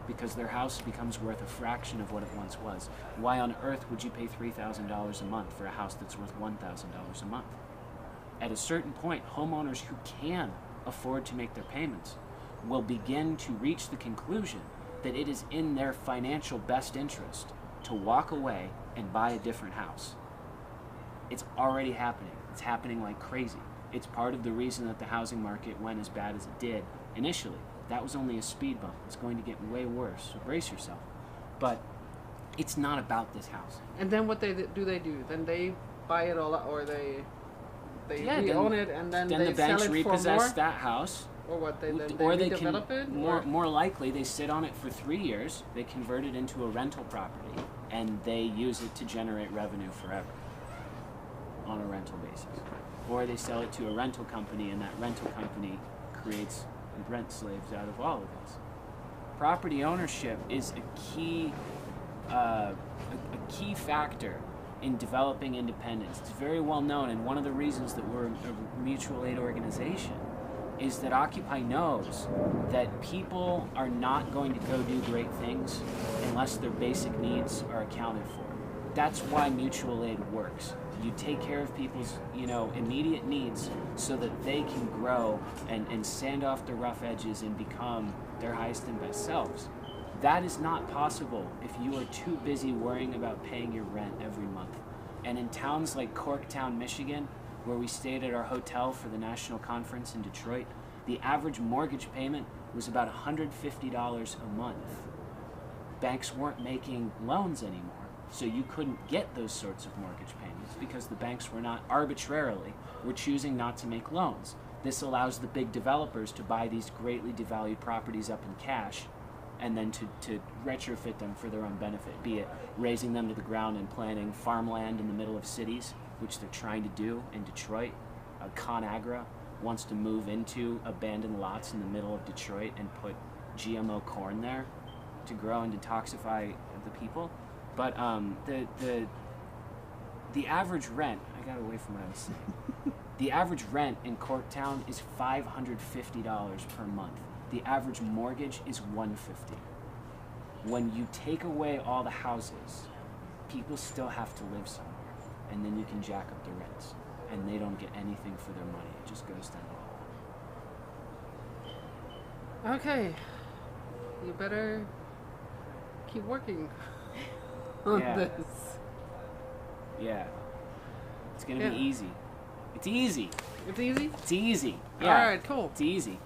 because their house becomes worth a fraction of what it once was. Why on earth would you pay $3,000 a month for a house that's worth $1,000 a month? At a certain point, homeowners who can afford to make their payments will begin to reach the conclusion that it is in their financial best interest to walk away and buy a different house. It's already happening. It's happening like crazy. It's part of the reason that the housing market went as bad as it did initially. That was only a speed bump. It's going to get way worse, so brace yourself. But it's not about this house. And then what they do? Then they buy it all up, or they own it, and then they the banks sell it repossess for more? that house. Or what? They Can it? More likely, they sit on it for 3 years. They convert it into a rental property, and they use it to generate revenue forever on a rental basis. Or they sell it to a rental company, and that rental company creates rent slaves out of all of this. Property ownership is a key factor in developing independence. It's very well known, and one of the reasons that we're a mutual aid organization is that Occupy knows that people are not going to go do great things unless their basic needs are accounted for. That's why mutual aid works. You take care of people's, immediate needs so that they can grow and sand off the rough edges and become their highest and best selves. That is not possible if you are too busy worrying about paying your rent every month. And in towns like Corktown, Michigan, where we stayed at our hotel for the national conference in Detroit, the average mortgage payment was about $150 a month. Banks weren't making loans anymore, so you couldn't get those sorts of mortgage payments because the banks were choosing not to make loans. This allows the big developers to buy these greatly devalued properties up in cash and then to retrofit them for their own benefit, be it raising them to the ground and planting farmland in the middle of cities, which they're trying to do in Detroit. ConAgra wants to move into abandoned lots in the middle of Detroit and put GMO corn there to grow and detoxify the people. But the average rent, I got away from what I was saying. The average rent in Corktown is $550 per month. The average mortgage is $150. When you take away all the houses, people still have to live somewhere, and then you can jack up the rents, and they don't get anything for their money. It just goes down the hall. Okay, you better keep working on this. Yeah, it's gonna be easy. It's easy. It's easy? It's easy. Yeah. All right, cool. It's easy.